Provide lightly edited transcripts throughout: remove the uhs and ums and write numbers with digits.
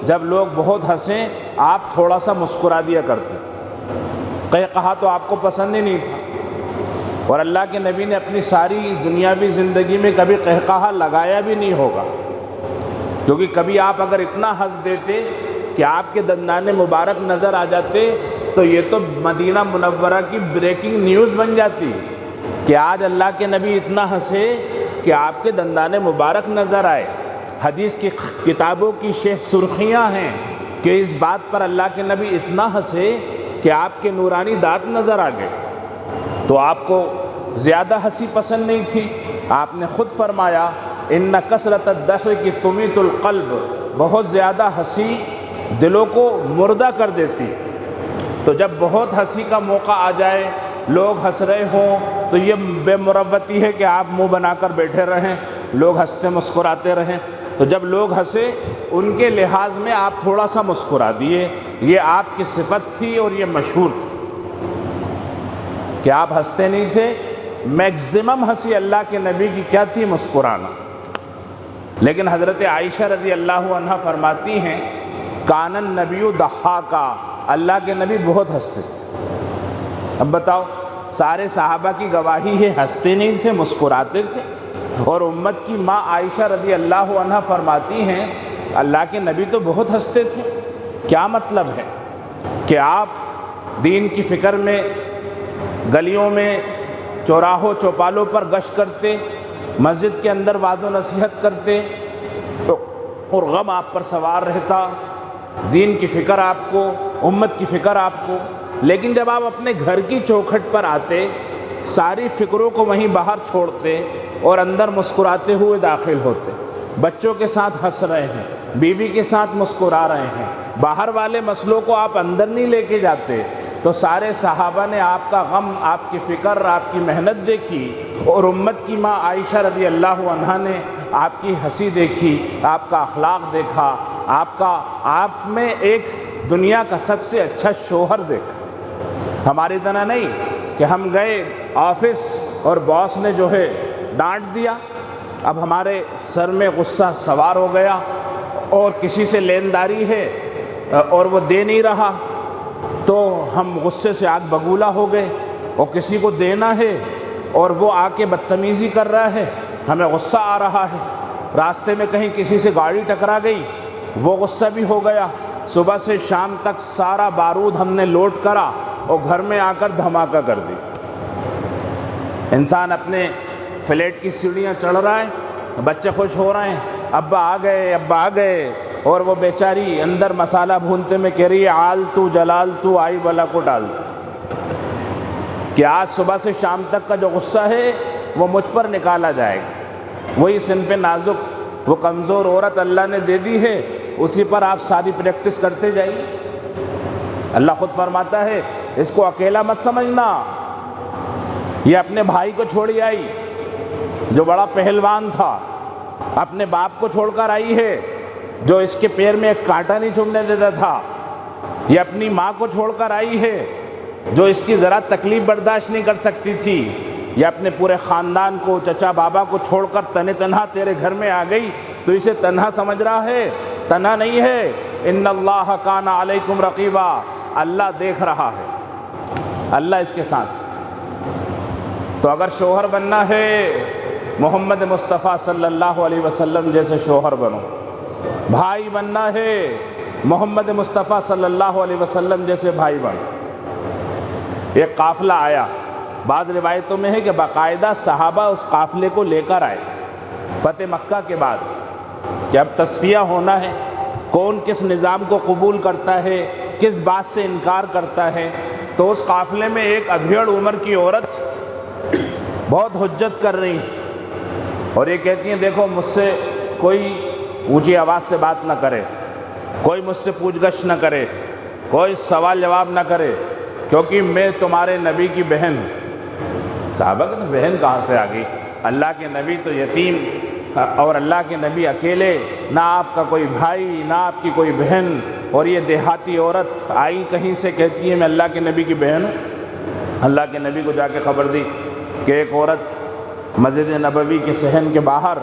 جب لوگ بہت ہنسیں آپ تھوڑا سا مسکرا دیا کرتے تھے، قہقہا تو آپ کو پسند ہی نہیں تھا، اور اللہ کے نبی نے اپنی ساری دنیاوی زندگی میں کبھی قہقہا لگایا بھی نہیں ہوگا، کیونکہ کبھی آپ اگر اتنا ہنس دیتے کہ آپ کے دندان مبارک نظر آ جاتے تو یہ تو مدینہ منورہ کی بریکنگ نیوز بن جاتی کہ آج اللہ کے نبی اتنا ہنسے کہ آپ کے دندان مبارک نظر آئے۔ حدیث کی کتابوں کی شہ سرخیاں ہیں کہ اس بات پر اللہ کے نبی اتنا ہنسے کہ آپ کے نورانی دانت نظر آ گئے۔ تو آپ کو زیادہ ہنسی پسند نہیں تھی، آپ نے خود فرمایا ان کثرت الضحک تمیت القلب، بہت زیادہ ہنسی دلوں کو مردہ کر دیتی۔ تو جب بہت ہنسی کا موقع آ جائے، لوگ ہنس رہے ہوں تو یہ بے مروتی ہے کہ آپ منہ بنا کر بیٹھے رہیں، لوگ ہنستے مسکراتے رہیں۔ تو جب لوگ ہنسے ان کے لحاظ میں آپ تھوڑا سا مسکرا دیے، یہ آپ کی صفت تھی اور یہ مشہور تھی کہ آپ ہنستے نہیں تھے۔ میکزیمم ہنسی اللہ کے نبی کی کیا تھی؟ مسکرانا۔ لیکن حضرت عائشہ رضی اللہ عنہا فرماتی ہیں کان النبی ضحاکا، اللہ کے نبی بہت ہنستے تھے۔ اب بتاؤ، سارے صحابہ کی گواہی ہے ہنستے نہیں تھے، مسکراتے تھے، اور امت کی ماں عائشہ رضی اللہ عنہا فرماتی ہیں اللہ کے نبی تو بہت ہنستے تھے۔ کیا مطلب ہے کہ آپ دین کی فکر میں گلیوں میں چوراہوں چوپالوں پر گشت کرتے، مسجد کے اندر وعظ و نصیحت کرتے اور غم آپ پر سوار رہتا، دین کی فکر آپ کو، امت کی فکر آپ کو، لیکن جب آپ اپنے گھر کی چوکھٹ پر آتے ساری فکروں کو وہیں باہر چھوڑتے اور اندر مسکراتے ہوئے داخل ہوتے، بچوں کے ساتھ ہنس رہے ہیں، بیوی کے ساتھ مسکرا رہے ہیں، باہر والے مسئلوں کو آپ اندر نہیں لے کے جاتے، تو سارے صحابہ نے آپ کا غم، آپ کی فکر، آپ کی محنت دیکھی، اور امت کی ماں عائشہ رضی اللہ عنہا نے آپ کی ہنسی دیکھی، آپ کا اخلاق دیکھا، آپ میں ایک دنیا کا سب سے اچھا شوہر دیکھا۔ ہماری طرح نہیں کہ ہم گئے آفس اور باس نے جو ہے ڈانٹ دیا، اب ہمارے سر میں غصہ سوار ہو گیا، اور کسی سے لینداری ہے اور وہ دے نہیں رہا تو ہم غصے سے آگ بگولا ہو گئے، اور کسی کو دینا ہے اور وہ آ کے بدتمیزی کر رہا ہے، ہمیں غصہ آ رہا ہے، راستے میں کہیں کسی سے گاڑی ٹکرا گئی، وہ غصہ بھی ہو گیا، صبح سے شام تک سارا بارود ہم نے لوڈ کرا اور گھر میں آ کر دھماکہ کر دی۔ انسان اپنے فلیٹ کی سیڑھیاں چڑھ رہا ہے، بچے خوش ہو رہے ہیں، ابا آ گئے، ابا آ گئے، اور وہ بیچاری اندر مسالہ بھونتے میں کہہ رہی ہے آل تو جلال تو آئی بلا کو ڈال تو، کہ آج صبح سے شام تک کا جو غصہ ہے وہ مجھ پر نکالا جائے گا۔ وہی صنف نازک، وہ کمزور عورت اللہ نے دے دی ہے، اسی پر آپ ساری پریکٹس کرتے جائیے۔ اللہ خود فرماتا ہے اس کو اکیلا مت سمجھنا، یہ اپنے بھائی کو چھوڑی آئی جو بڑا پہلوان تھا، اپنے باپ کو چھوڑ کر آئی ہے جو اس کے پیر میں ایک کانٹا نہیں چبھنے دیتا تھا، یہ اپنی ماں کو چھوڑ کر آئی ہے جو اس کی ذرا تکلیف برداشت نہیں کر سکتی تھی، یہ اپنے پورے خاندان کو، چچا بابا کو چھوڑ کر تنہا تیرے گھر میں آ گئی، تو اسے تنہا سمجھ رہا ہے؟ تنہا نہیں ہے۔ ان اللہ کان علیکم رقیبا، اللہ دیکھ رہا ہے، اللہ اس کے ساتھ۔ تو اگر شوہر بننا ہے محمد مصطفیٰ صلی اللہ علیہ وسلم جیسے شوہر بنو، بھائی بننا ہے محمد مصطفیٰ صلی اللہ علیہ وسلم جیسے بھائی بنو۔ ایک قافلہ آیا، بعض روایتوں میں ہے کہ باقاعدہ صحابہ اس قافلے کو لے کر آئے فتح مکہ کے بعد، کہ اب تصفیہ ہونا ہے، کون کس نظام کو قبول کرتا ہے، کس بات سے انکار کرتا ہے۔ تو اس قافلے میں ایک ادھیڑ عمر کی عورت بہت حجت کر رہی اور یہ کہتی ہیں دیکھو مجھ سے کوئی اونچی آواز سے بات نہ کرے، کوئی مجھ سے پوچھ گچھ نہ کرے، کوئی سوال جواب نہ کرے، کیونکہ میں تمہارے نبی کی بہن ہوں۔ صحابہ کہ بہن کہاں سے آ گئی؟ اللہ کے نبی تو یتیم، اور اللہ کے نبی اکیلے، نہ آپ کا کوئی بھائی نہ آپ کی کوئی بہن، اور یہ دیہاتی عورت آئی کہیں سے کہتی ہے میں اللہ کے نبی کی بہن ہوں۔ اللہ کے نبی کو جا کے خبر دی کہ ایک عورت مسجد نبوی کے صحن کے باہر،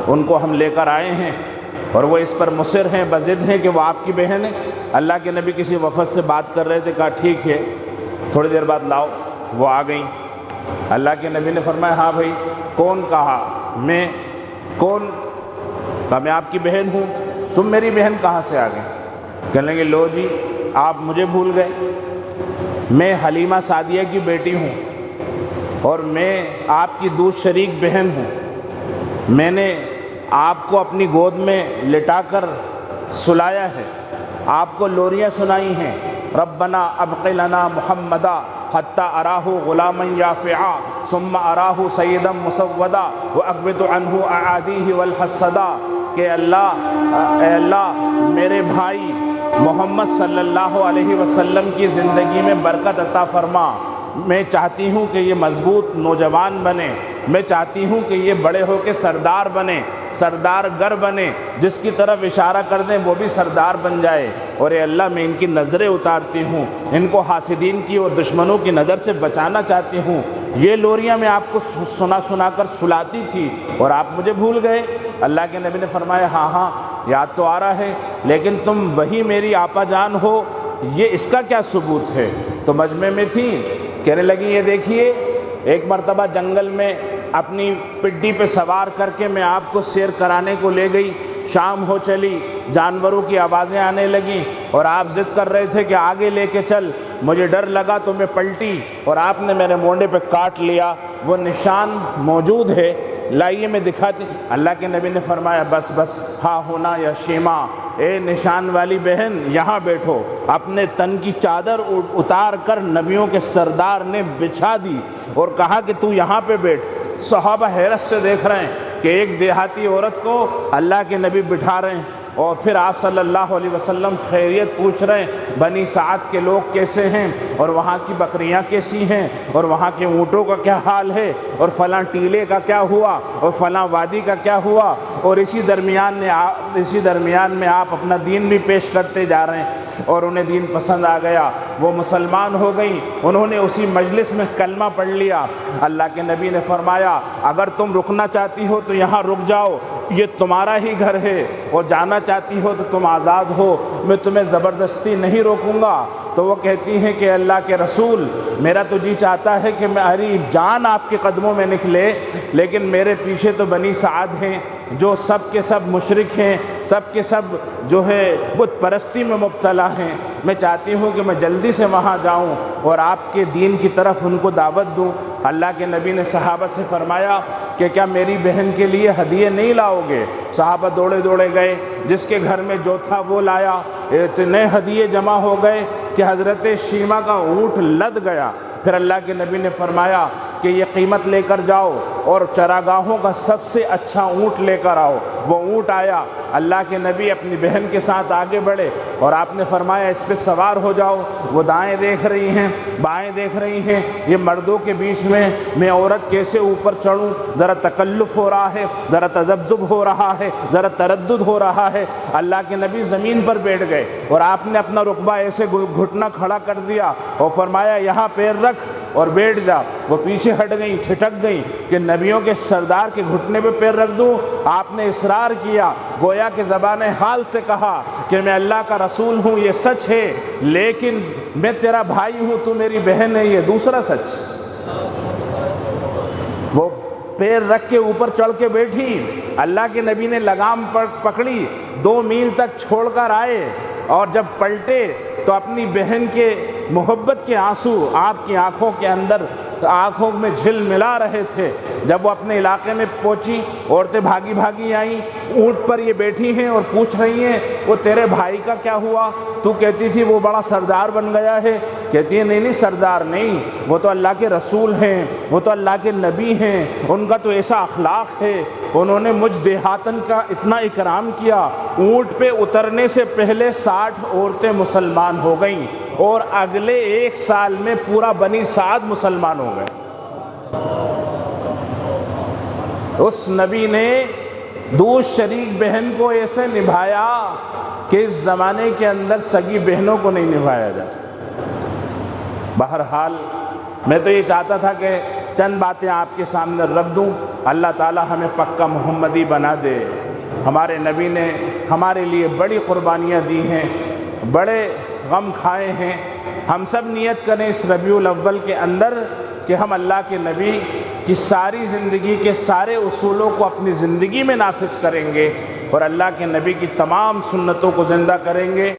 ان کو ہم لے کر آئے ہیں، اور وہ اس پر مصر ہیں، بضد ہیں کہ وہ آپ کی بہن ہے۔ اللہ کے نبی کسی وفد سے بات کر رہے تھے، کہا ٹھیک ہے تھوڑی دیر بعد لاؤ، وہ آ گئیں۔ اللہ کے نبی نے فرمایا ہاں بھائی کون؟ کہا میں۔ کون؟ کہا میں آپ کی بہن ہوں۔ تم میری بہن کہاں سے آ گئے؟ کہنے لگے لو جی آپ مجھے بھول گئے، میں حلیمہ سعدیہ کی بیٹی ہوں اور میں آپ کی دودھ شریک بہن ہوں۔ میں نے آپ کو اپنی گود میں لٹا کر سلایا ہے، آپ کو لوریاں سنائی ہیں، ربنا ابق لنا محمدا حتی اراہ غلاما یافعا ثم اراہ سیدا مسودا واقبض عنہ اعادیہ والحسدا، کہ اے اللہ میرے بھائی محمد صلی اللہ علیہ وسلم کی زندگی میں برکت عطا فرما۔ میں چاہتی ہوں کہ یہ مضبوط نوجوان بنے، میں چاہتی ہوں کہ یہ بڑے ہو کے سردار بنے، سردار گر بنے، جس کی طرف اشارہ کر دیں وہ بھی سردار بن جائے۔ اور اے اللہ میں ان کی نظریں اتارتی ہوں، ان کو حاسدین کی اور دشمنوں کی نظر سے بچانا چاہتی ہوں۔ یہ لوریاں میں آپ کو سنا سنا کر سلاتی تھی اور آپ مجھے بھول گئے۔ اللہ کے نبی نے فرمایا ہاں ہاں یاد تو آ رہا ہے، لیکن تم وہی میری آپا جان ہو، یہ اس کا کیا ثبوت ہے؟ تو مجمع میں تھی، کہنے لگی یہ دیکھیے ایک مرتبہ جنگل میں اپنی پڈی پہ سوار کر کے میں آپ کو سیر کرانے کو لے گئی، شام ہو چلی، جانوروں کی آوازیں آنے لگیں اور آپ ضد کر رہے تھے کہ آگے لے کے چل، مجھے ڈر لگا تو میں پلٹی اور آپ نے میرے مونڈے پہ کاٹ لیا، وہ نشان موجود ہے، لائیے میں دکھاتی۔ اللہ کے نبی نے فرمایا بس بس ہاں ہونا یا شیما، اے نشان والی بہن یہاں بیٹھو۔ اپنے تن کی چادر اتار کر نبیوں کے سردار نے بچھا دی اور کہا کہ تو یہاں پہ بیٹھ۔ صحابہ حیرت سے دیکھ رہے ہیں کہ ایک دیہاتی عورت کو اللہ کے نبی بٹھا رہے ہیں، اور پھر آپ صلی اللہ علیہ وسلم خیریت پوچھ رہے ہیں، بنی سعد کے لوگ کیسے ہیں اور وہاں کی بکریاں کیسی ہیں اور وہاں کے اونٹوں کا کیا حال ہے اور فلاں ٹیلے کا کیا ہوا اور فلاں وادی کا کیا ہوا، اور اسی درمیان میں آپ اپنا دین بھی پیش کرتے جا رہے ہیں۔ اور انہیں دین پسند آ گیا، وہ مسلمان ہو گئیں، انہوں نے اسی مجلس میں کلمہ پڑھ لیا۔ اللہ کے نبی نے فرمایا اگر تم رکنا چاہتی ہو تو یہاں رک جاؤ، یہ تمہارا ہی گھر ہے، اور جانا چاہتی ہو تو تم آزاد ہو، میں تمہیں زبردستی نہیں روکوں گا۔ تو وہ کہتی ہیں کہ اللہ کے رسول میرا تو جی چاہتا ہے کہ میری جان آپ کے قدموں میں نکلے، لیکن میرے پیچھے تو بنی سعد ہیں جو سب کے سب مشرک ہیں، سب کے سب جو ہے بت پرستی میں مبتلا ہیں، میں چاہتی ہوں کہ میں جلدی سے وہاں جاؤں اور آپ کے دین کی طرف ان کو دعوت دوں۔ اللہ کے نبی نے صحابہ سے فرمایا کہ کیا میری بہن کے لیے ہدیے نہیں لاؤ گے؟ صحابہ دوڑے دوڑے گئے، جس کے گھر میں جو تھا وہ لایا، اتنے ہدیے جمع ہو گئے کہ حضرت شیما کا اونٹ لد گیا۔ پھر اللہ کے نبی نے فرمایا کہ یہ قیمت لے کر جاؤ اور چراگاہوں کا سب سے اچھا اونٹ لے کر آؤ۔ وہ اونٹ آیا، اللہ کے نبی اپنی بہن کے ساتھ آگے بڑھے اور آپ نے فرمایا اس پہ سوار ہو جاؤ۔ وہ دائیں دیکھ رہی ہیں، بائیں دیکھ رہی ہیں، یہ مردوں کے بیچ میں عورت کیسے اوپر چڑھوں؟ ذرا تکلف ہو رہا ہے، ذرا تذبذب ہو رہا ہے، ذرا تردد ہو رہا ہے۔ اللہ کے نبی زمین پر بیٹھ گئے اور آپ نے اپنا رکبہ ایسے گھٹنا کھڑا کر دیا اور فرمایا یہاں پیر رکھ اور بیٹھ جا۔ وہ پیچھے ہٹ گئیں، ٹھٹک گئیں کہ نبیوں کے سردار کے گھٹنے پہ پیر رکھ دوں؟ آپ نے اصرار کیا، گویا کہ زبان حال سے کہا کہ میں اللہ کا رسول ہوں، یہ سچ ہے، لیکن میں تیرا بھائی ہوں، تو میری بہن ہے، یہ دوسرا سچ۔ وہ پیر رکھ کے اوپر چڑھ کے بیٹھی، اللہ کے نبی نے لگام پکڑی، 2 میل تک چھوڑ کر آئے، اور جب پلٹے تو اپنی بہن کے محبت کے آنسو آپ کی آنکھوں کے اندر آنکھوں میں جھل ملا رہے تھے۔ جب وہ اپنے علاقے میں پہنچی، عورتیں بھاگی بھاگی آئیں، اونٹ پر یہ بیٹھی ہیں اور پوچھ رہی ہیں وہ تیرے بھائی کا کیا ہوا؟ تو کہتی تھی وہ بڑا سردار بن گیا ہے۔ کہتی ہے نہیں سردار نہیں، وہ تو اللہ کے رسول ہیں، وہ تو اللہ کے نبی ہیں، ان کا تو ایسا اخلاق ہے، انہوں نے مجھ دیہاتن کا اتنا اکرام کیا، اونٹ پہ اترنے سے پہلے 60 عورتیں مسلمان ہو گئیں اور اگلے 1 سال میں پورا بنی سعد مسلمان ہو گئے۔ اس نبی نے دودھ شریک بہن کو ایسے نبھایا کہ اس زمانے کے اندر سگی بہنوں کو نہیں نبھایا جاتا۔ بہرحال میں تو یہ چاہتا تھا کہ چند باتیں آپ کے سامنے رکھ دوں، اللہ تعالی ہمیں پکا محمدی بنا دے۔ ہمارے نبی نے ہمارے لیے بڑی قربانیاں دی ہیں، بڑے غم کھائے ہیں۔ ہم سب نیت کریں اس ربیع الاول کے اندر کہ ہم اللہ کے نبی کی ساری زندگی کے سارے اصولوں کو اپنی زندگی میں نافذ کریں گے اور اللہ کے نبی کی تمام سنتوں کو زندہ کریں گے۔